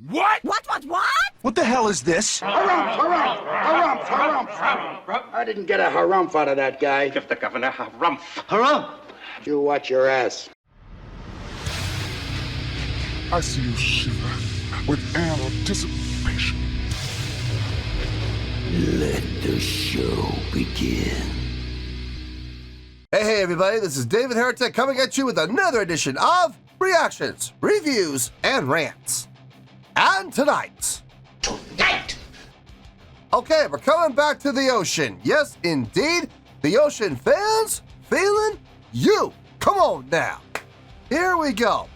What? What? What the hell is this? Harumph. I didn't get a harumph out of that guy. Give the governor harumph. Harumph? You watch your ass. I see you shiver with anticipation. Let the show begin. Hey everybody, this is David Heretic coming at you with another edition of Reactions, Reviews, and Rants. And tonight... Okay, we're coming back to the ocean. Yes, indeed, the Ocean Fans Feeling You. Come on now. Here we go.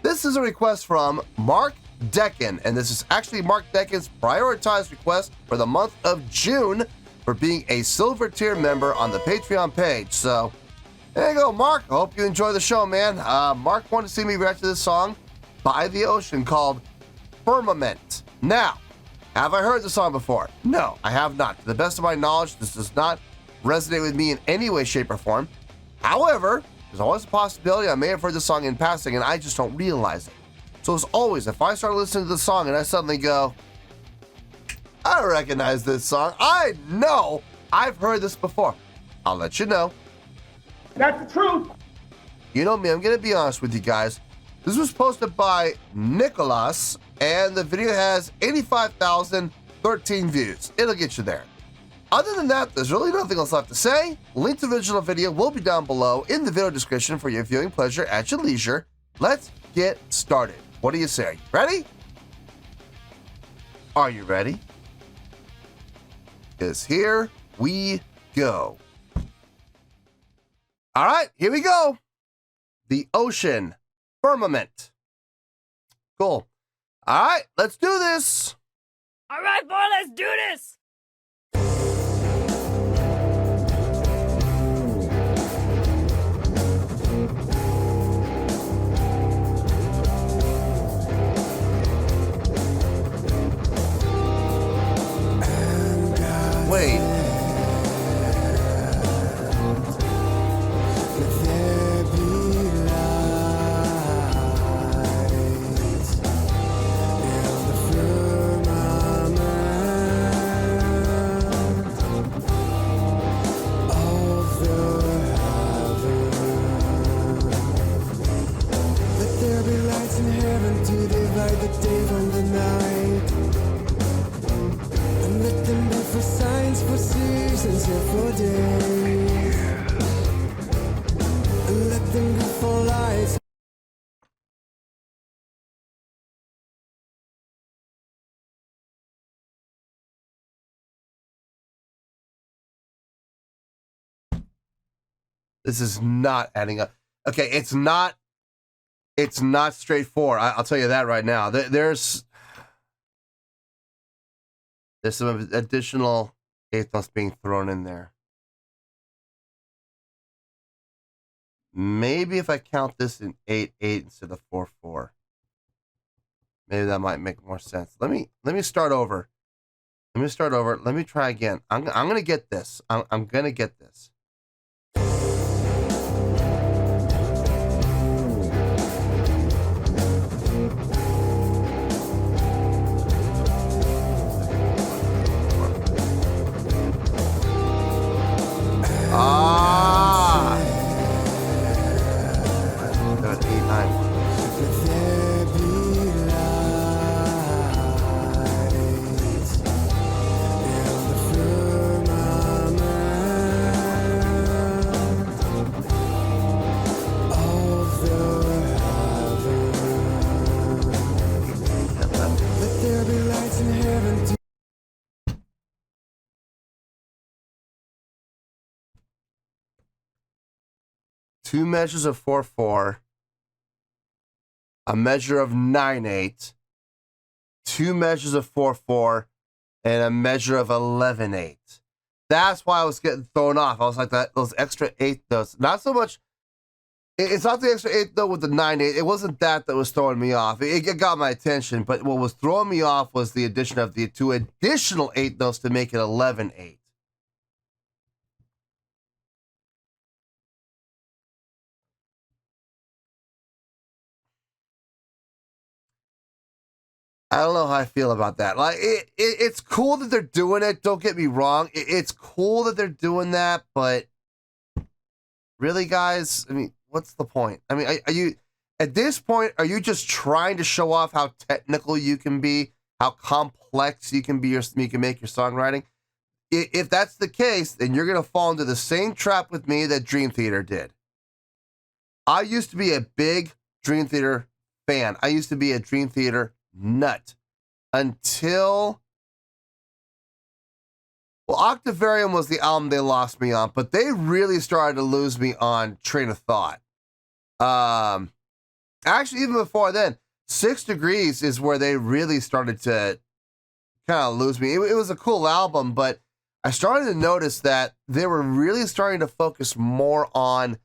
This is a request from Mark Deccan, and this is actually Mark Deccan's prioritized request for the month of June for being a silver tier member on the Patreon page. So, there you go, Mark. I hope you enjoy the show, man. Mark wanted to see me react to this song by the ocean called Firmament. Now, have I heard the song before? No, I have not. To the best of my knowledge, this does not resonate with me in any way, shape, or form. However, there's always a possibility I may have heard the song in passing and I just don't realize it. So as always, if I start listening to the song and I suddenly go, I recognize this song, I know I've heard this before, I'll let you know. That's the truth. You know me, I'm going to be honest with you guys. This was posted by Nicholas, and the video has 85,013 views. It'll get you there. Other than that, there's really nothing else left to say. Link to the original video will be down below in the video description for your viewing pleasure at your leisure. Let's get started. What do you say? Ready? Are you ready? Because here we go. All right, here we go. The Ocean Firmament. Cool. All right, let's do this. All right, boy, let's do this. Wait. This is not adding up. Okay, it's not straightforward. I'll tell you that right now. There's some additional eighth notes being thrown in there. Maybe if I count this in 8/8 instead of 4/4, maybe that might make more sense. Let me start over. Let me try again. I'm gonna get this. I'm gonna get this. Ah! 7, 8, 9. Two measures of 4/4, a measure of 9/8, two measures of 4/4, and a measure of 11/8. That's why I was getting thrown off. I was like, those extra eighth notes. Not so much. It's not the extra eighth note with the 9/8. It wasn't that was throwing me off. It got my attention, but what was throwing me off was the addition of the two additional eighth notes to make it 11/8. I don't know how I feel about that. Like, it's cool that they're doing it. Don't get me wrong. It's cool that they're doing that, but really, guys? I mean, what's the point? I mean, are you, at this point, are you just trying to show off how technical you can be, how complex you can be, you can make your songwriting? If that's the case, then you're going to fall into the same trap with me that Dream Theater did. I used to be a big Dream Theater fan. I used to be a Dream Theater nut until, well, Octavarium was the album they lost me on, but they really started to lose me on Train of Thought. Actually, even before then, 6 Degrees is where they really started to kind of lose me. It was a cool album, but I started to notice that they were really starting to focus more on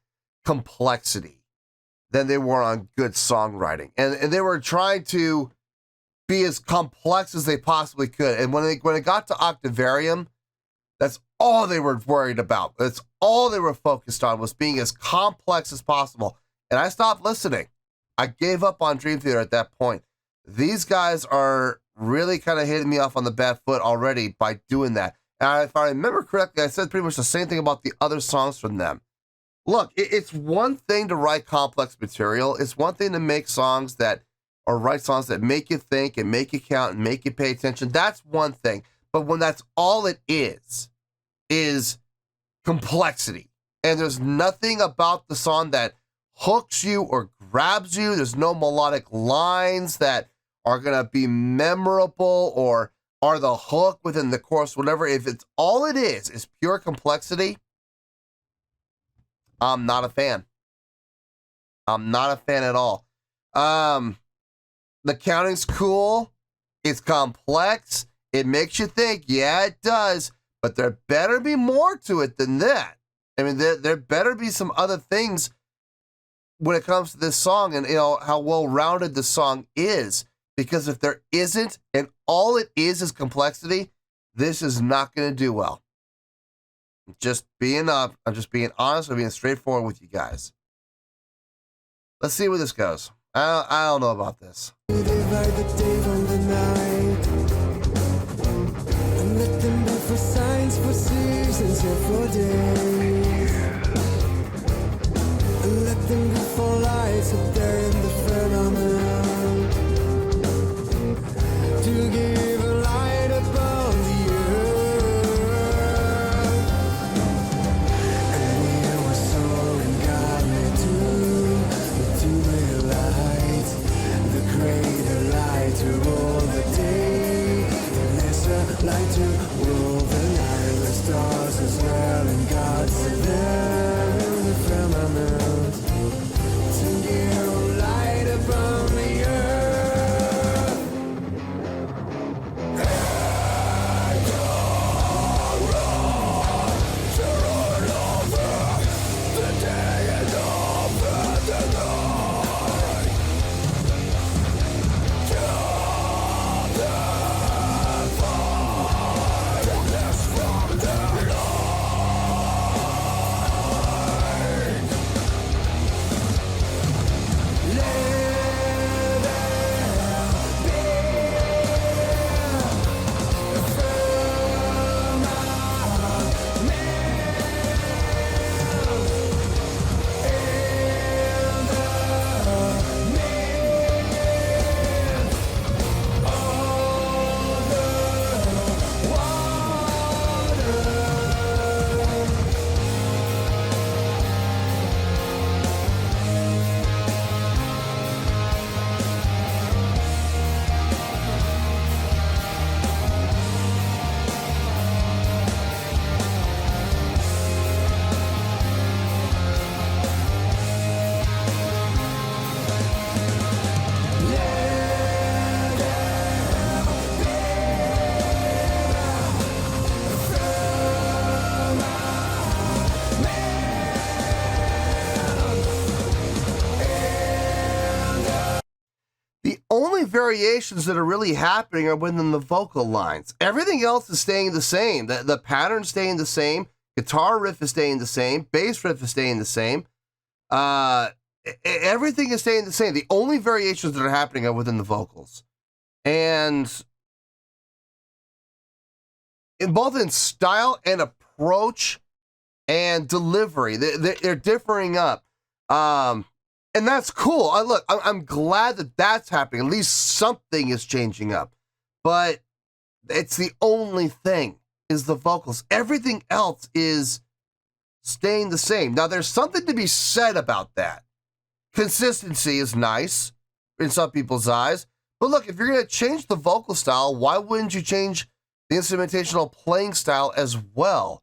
complexity than they were on good songwriting. And they were trying to be as complex as they possibly could. And when it got to Octavarium, that's all they were worried about. That's all they were focused on, was being as complex as possible. And I stopped listening. I gave up on Dream Theater at that point. These guys are really kind of hitting me off on the bad foot already by doing that. And if I remember correctly, I said pretty much the same thing about the other songs from them. Look, it's one thing to write complex material. It's one thing to make songs that, or write songs that make you think and make you count and make you pay attention. That's one thing. But when that's all it is complexity. And there's nothing about the song that hooks you or grabs you. There's no melodic lines that are going to be memorable or are the hook within the chorus, whatever. If it's all it is pure complexity, I'm not a fan. I'm not a fan at all. The counting's cool. It's complex. It makes you think. Yeah, it does. But there better be more to it than that. I mean, there better be some other things when it comes to this song and, you know, how well-rounded the song is. Because if there isn't, and all it is complexity, this is not going to do well. I'm just being honest, I'm being straightforward with you guys. Let's see where this goes. I don't know about this. Divide the day from the night, and let them be for signs, for seasons, and for days, and let them be for lights up there in the firmament, to give a light upon the earth. And we were soaring godly to the light, the greater light to rule the day, the lesser light to rule the night, the stars as well, and God set them in the firmament, to give light upon the earth. The only variations that are really happening are within the vocal lines. Everything else is staying the same. The pattern's staying the same. Guitar riff is staying the same. Bass riff is staying the same. Everything is staying the same. The only variations that are happening are within the vocals. And both in style and approach and delivery, they're differing up. And that's cool. Look, I'm glad that that's happening. At least something is changing up. But it's the only thing is the vocals. Everything else is staying the same. Now, there's something to be said about that. Consistency is nice in some people's eyes. But look, if you're going to change the vocal style, why wouldn't you change the instrumentational playing style as well?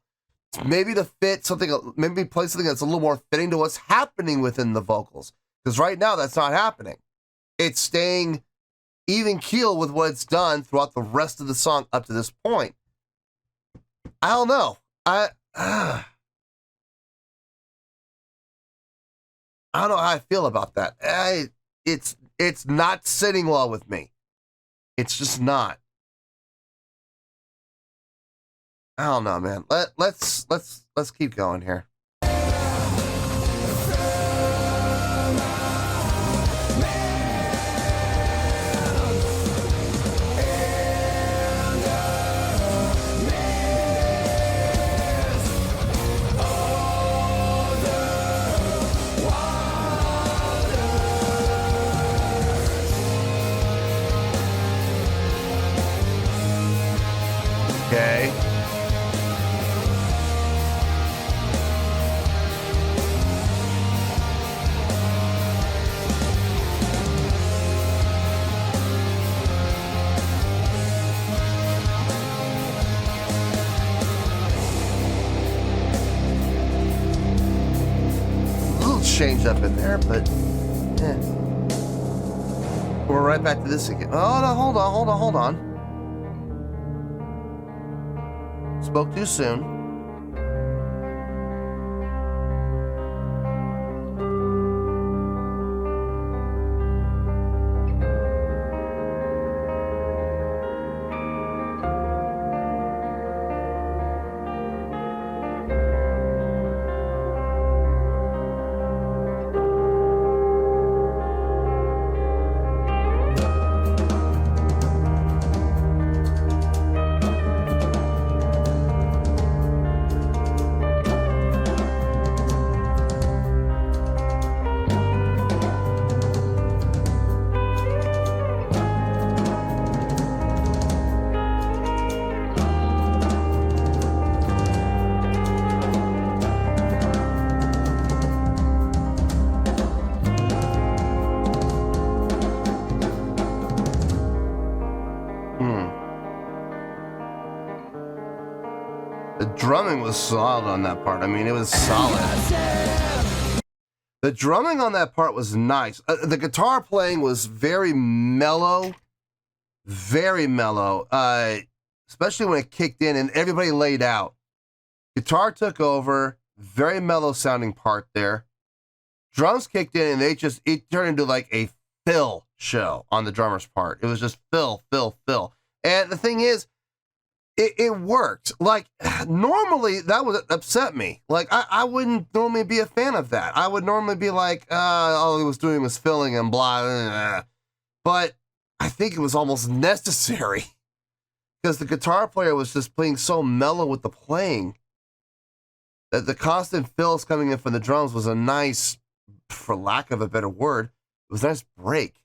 Maybe to fit something, maybe play something that's a little more fitting to what's happening within the vocals. Because right now, that's not happening. It's staying even keel with what it's done throughout the rest of the song up to this point. I don't know. I don't know how I feel about that. It's not sitting well with me. It's just not. I don't know, man. Let's keep going here. Okay. Change up in there, but we're right back to this again. Oh no, hold on. Spoke too soon. Drumming was solid on that part. I mean, it was solid. The drumming on that part was nice. The guitar playing was very mellow, especially when it kicked in and everybody laid out. Guitar took over, very mellow sounding part there. Drums kicked in and it turned into like a fill show on the drummer's part. It was just fill. And the thing is, it worked. Like, normally that would upset me. Like, I wouldn't normally be a fan of that. I would normally be like, all he was doing was filling and blah, blah, blah. But I think it was almost necessary because the guitar player was just playing so mellow with the playing that the constant fills coming in from the drums was a nice, for lack of a better word, it was a nice break.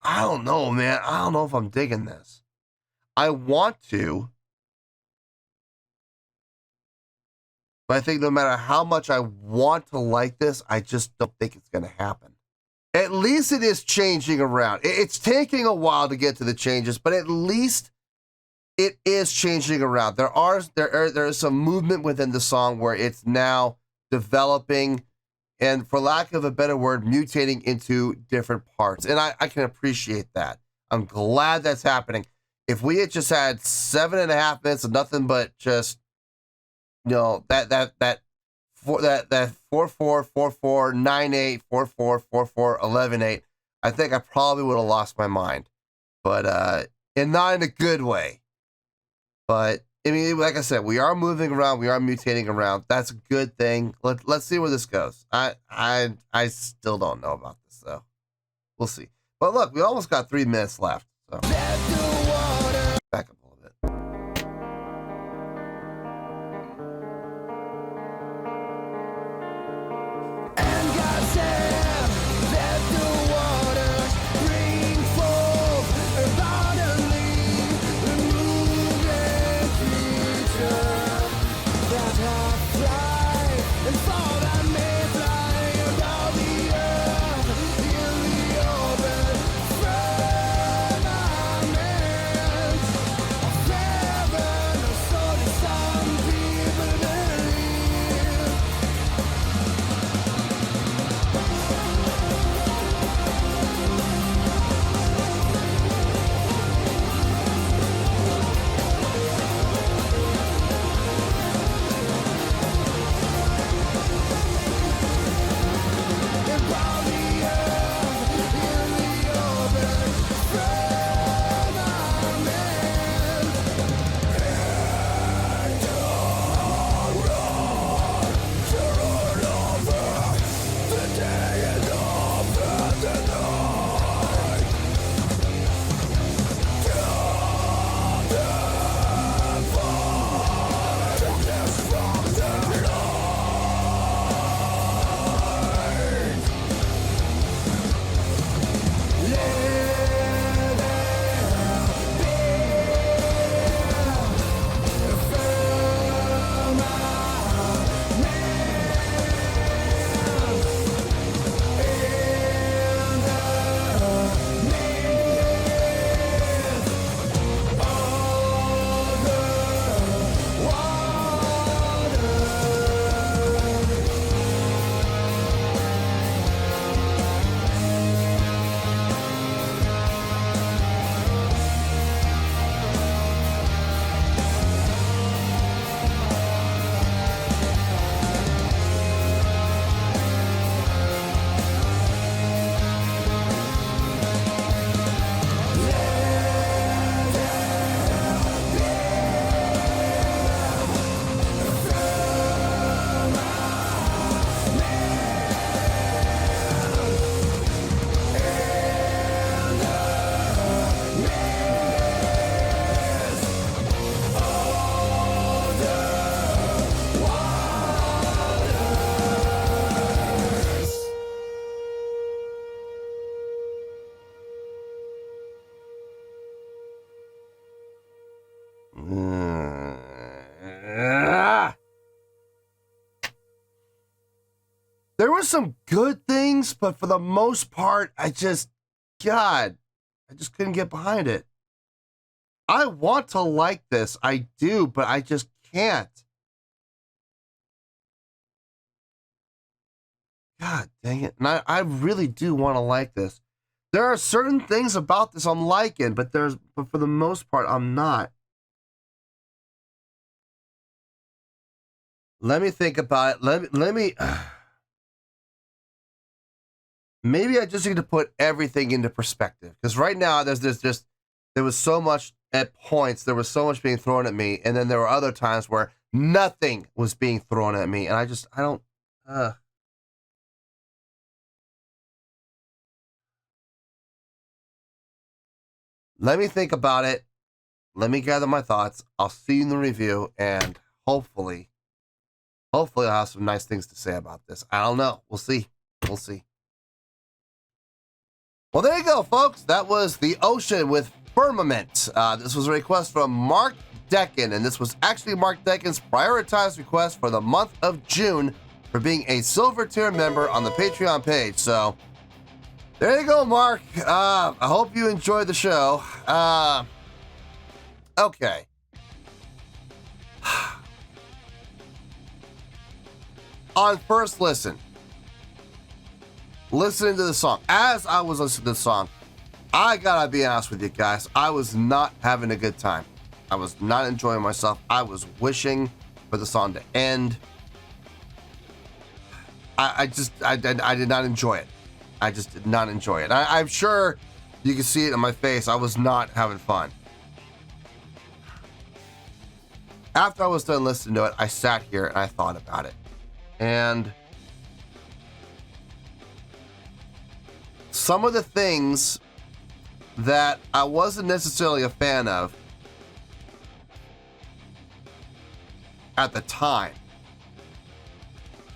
I don't know, man. I don't know if I'm digging this. I want to, but I think no matter how much I want to like this, I just don't think it's going to happen. At least it is changing around. It's taking a while to get to the changes, but at least it is changing around. There is some movement within the song where it's now developing and, for lack of a better word, mutating into different parts. And I can appreciate that. I'm glad that's happening. If we had just had 7.5 minutes of nothing but just, you know, that 4-4-4-4-9-8-4-4-4-4-11-8, I think I probably would have lost my mind. But and not in a good way. But I mean, like I said, we are moving around, we are mutating around. That's a good thing. Let's see where this goes. I still don't know about this though. We'll see. But look, we almost got 3 minutes left. So back up a little bit. And God said, let the waters bring forth abundantly the moving creature that have fly and fall that may fly above the earth in the open firmament of heaven, or so do some people believe. Above the earth in the open firmament. There were some good things, but for the most part, I just couldn't get behind it. I want to like this, I do, but I just can't. God dang it. And I really do want to like this. There are certain things about this I'm liking, but for the most part, I'm not. Let me think about it. Let me maybe I just need to put everything into perspective. Because right now there was so much at points, there was so much being thrown at me, and then there were other times where nothing was being thrown at me, and I don't let me think about it. Let me gather my thoughts. I'll see you in the review, and hopefully I'll have some nice things to say about this. I don't know. We'll see. We'll see. Well, there you go, folks. That was The Ocean with Firmament. This was a request from Mark Decken, and this was actually Mark Decken's prioritized request for the month of June for being a silver tier member on the Patreon page. So there you go, Mark. I hope you enjoyed the show. Okay. On first listening to the song, as I was listening to the song, I gotta be honest with you guys, I was not having a good time. I was not enjoying myself. I was wishing for the song to end. I did not enjoy it. I just did not enjoy it. I'm sure you can see it in my face. I was not having fun. after I was done listening to it, I sat here and I thought about it. And some of the things that I wasn't necessarily a fan of at the time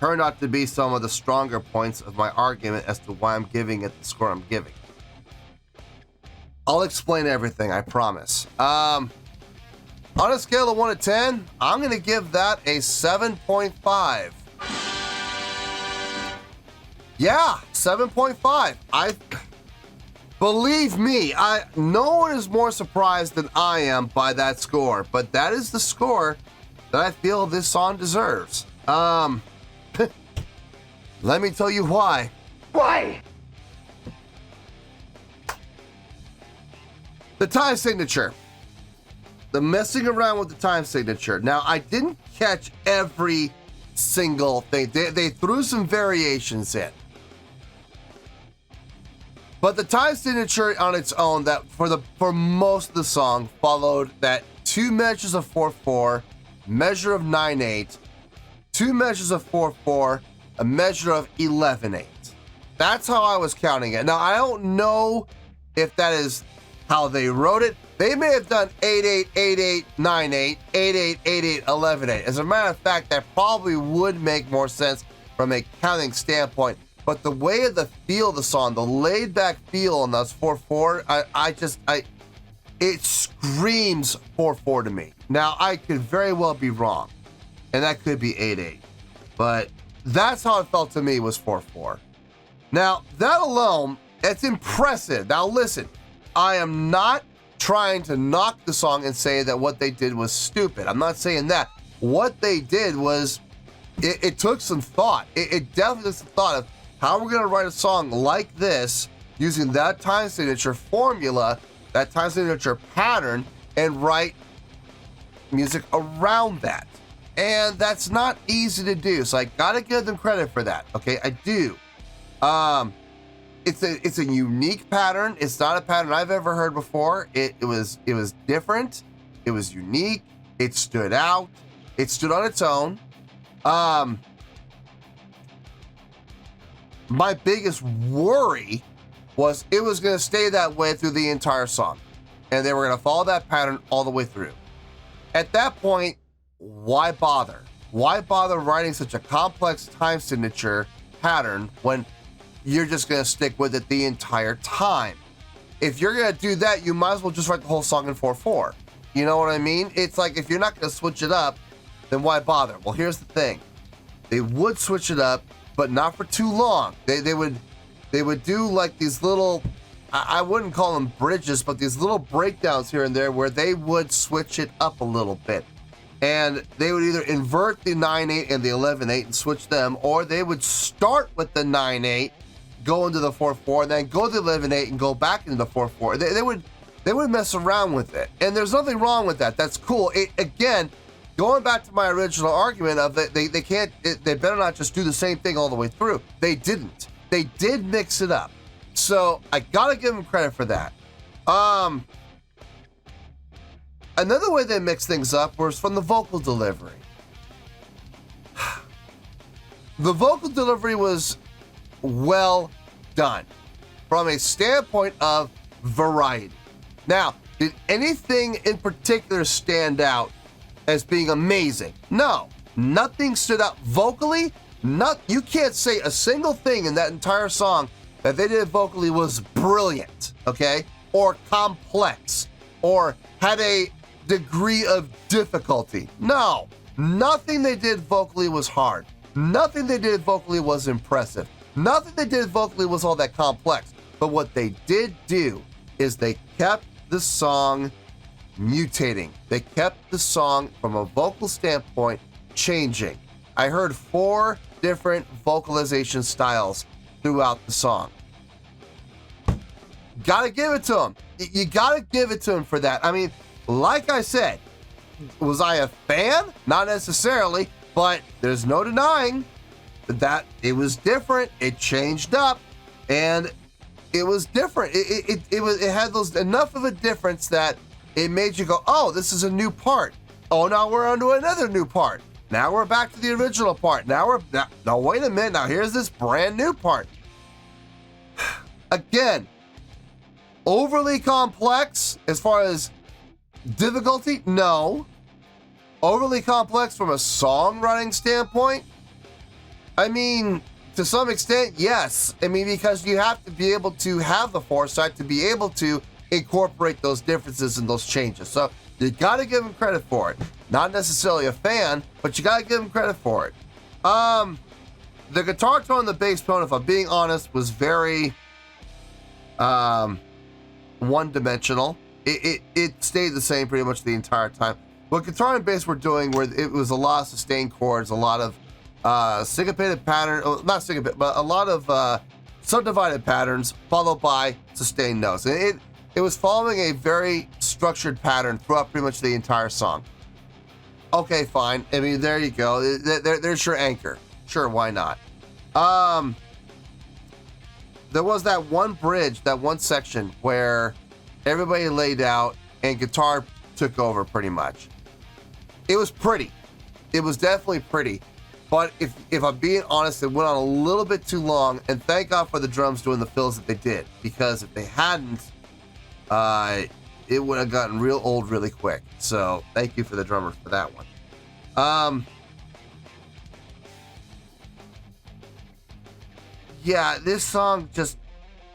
turned out to be some of the stronger points of my argument as to why I'm giving it the score I'm giving. I'll explain everything, I promise. On a scale of 1 to 10, I'm going to give that a 7.5. Yeah, 7.5. Believe me, no one is more surprised than I am by that score, but that is the score that I feel this song deserves. Let me tell you why. Why? The time signature. The messing around with the time signature. Now, I didn't catch every single thing. They threw some variations in. But the time signature on its own, that for most of the song, followed that 2 measures of 4/4, measure of 9/8, 2 measures of 4/4, a measure of 11/8. That's how I was counting it. Now, I don't know if that is how they wrote it. They may have done 8/8, 8/8, 9/8, 8/8, 8/8, 11/8. As a matter of fact, that probably would make more sense from a counting standpoint. But the way of the feel of the song, the laid back feel on those 4/4, it screams 4/4 to me. Now, I could very well be wrong, and that could be 8/8. But that's how it felt to me, was 4/4. Now, that alone, it's impressive. Now, listen, I am not trying to knock the song and say that what they did was stupid. I'm not saying that. What they did was, it took some thought. It definitely took some thought of how we're going to write a song like this using that time signature formula, that time signature pattern, and write music around that. And that's not easy to do. So I got to give them credit for that. Okay, I do. It's a unique pattern. It's not a pattern I've ever heard before. It was different. It was unique. It stood out. It stood on its own. My biggest worry was it was going to stay that way through the entire song, and they were going to follow that pattern all the way through. At that point, why bother? Why bother writing such a complex time signature pattern when you're just going to stick with it the entire time? If you're going to do that, you might as well just write the whole song in 4/4. You know what I mean? It's like, if you're not going to switch it up, then why bother? Well, here's the thing. They would switch it up, but not for too long. They would do like these little, I wouldn't call them bridges, but these little breakdowns here and there where they would switch it up a little bit. And they would either invert the 9/8 and the 11/8 and switch them, or they would start with the 9/8, go into the 4/4, and then go to the 11/8 and go back into the 4/4. They would mess around with it. And there's nothing wrong with that. That's cool. Again, going back to my original argument of that they better not just do the same thing all the way through. They didn't. They did mix it up. So I gotta give them credit for that. Another way they mixed things up was from the vocal delivery. The vocal delivery was well done from a standpoint of variety. Now, did anything in particular stand out as being amazing? No, nothing stood out vocally. You can't say a single thing in that entire song that they did vocally was brilliant, okay, or complex, or had a degree of difficulty. No, nothing they did vocally was hard. Nothing they did vocally was impressive. Nothing they did vocally was all that complex. But what they did do is they kept the song mutating. They kept the song, from a vocal standpoint, changing. I heard 4 different vocalization styles throughout the song. Gotta give it to them. You gotta give it to them for that. I mean, like I said, was I a fan? Not necessarily, but there's no denying that it was different. It changed up, and it was different. It had those enough of a difference that it made you go, oh, this is a new part. Oh, now we're onto another new part. Now we're back to the original part. Now wait a minute. Now here's this brand new part. Again, overly complex as far as difficulty? No. Overly complex from a songwriting standpoint? I mean, to some extent, yes. I mean, because you have to be able to have the foresight to be able to incorporate those differences and those changes. So you got to give him credit for it. Not necessarily a fan, but you got to give him credit for it. The guitar tone and the bass tone, if I'm being honest, was very one-dimensional. It stayed the same pretty much the entire time. What guitar and bass were doing, where it was a lot of sustained chords, a lot of syncopated pattern, not syncopated, but a lot of subdivided patterns followed by sustained notes. And it was following a very structured pattern throughout pretty much the entire song. Okay, fine. I mean, there you go. There's your anchor. Sure, why not? There was that one bridge, that one section where everybody laid out and guitar took over pretty much. It was pretty. It was definitely pretty. But if I'm being honest, it went on a little bit too long, and thank God for the drums doing the fills that they did, because if they hadn't, it would have gotten real old really quick. So thank you for the drummers for that one. Yeah, this song just,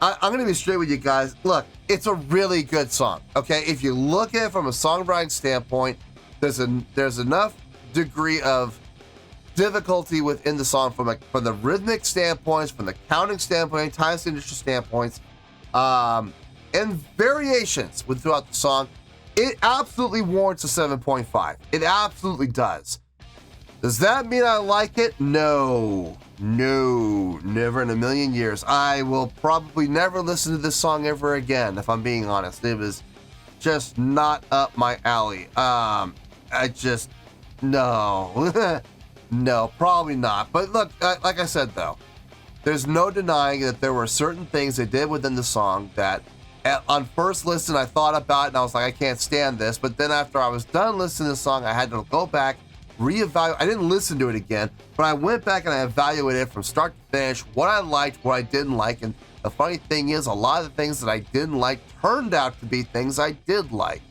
I'm gonna be straight with you guys. Look, it's a really good song. Okay, if you look at it from a songwriting standpoint, there's enough degree of difficulty within the song from the rhythmic standpoints, from the counting standpoint, time signature standpoints, and variations throughout the song. It absolutely warrants a 7.5. It absolutely does. Does that mean I like it? No, never in a million years. I will probably never listen to this song ever again, if I'm being honest. It was just not up my alley. No. No, probably not. But look, like I said, though, there's no denying that there were certain things they did within the song that on first listen I thought about it and I was like, I can't stand this. But then after I was done listening to the song, I had to go back, reevaluate. I didn't listen to it again, but I went back and I evaluated it from start to finish, what I liked, what I didn't like. And the funny thing is, a lot of the things that I didn't like turned out to be things I did like.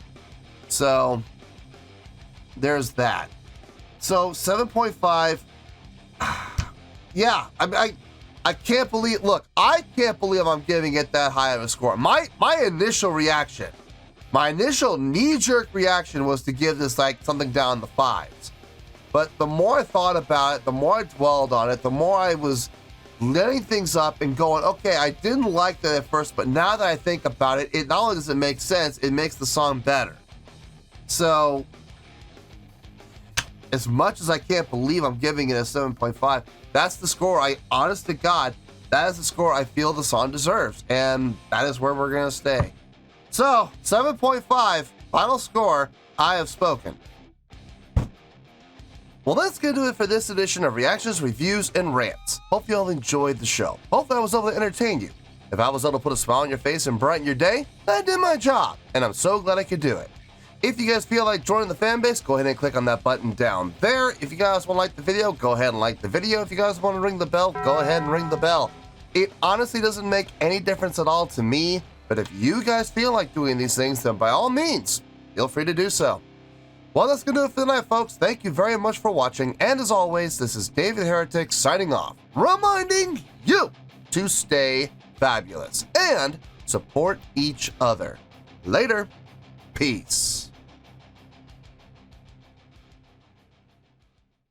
So there's that. So 7.5, yeah, I can't believe, look, I can't believe I'm giving it that high of a score. My initial reaction, my initial knee-jerk reaction was to give this like something down the 5s. But the more I thought about it, the more I dwelled on it, the more I was letting things up and going, okay, I didn't like that at first, but now that I think about it, it not only does it make sense, it makes the song better. So as much as I can't believe I'm giving it a 7.5, that's the score honest to God, that is the score I feel the song deserves. And that is where we're going to stay. So, 7.5, final score, I have spoken. Well, that's going to do it for this edition of Reactions, Reviews, and Rants. Hope you all enjoyed the show. Hope I was able to entertain you. If I was able to put a smile on your face and brighten your day, I did my job. And I'm so glad I could do it. If you guys feel like joining the fan base, go ahead and click on that button down there. If you guys want to like the video, go ahead and like the video. If you guys want to ring the bell, go ahead and ring the bell. It honestly doesn't make any difference at all to me, but if you guys feel like doing these things, then by all means, feel free to do so. Well, that's going to do it for the night, folks. Thank you very much for watching, and as always, this is David Heretic signing off, reminding you to stay fabulous and support each other. Later. Peace.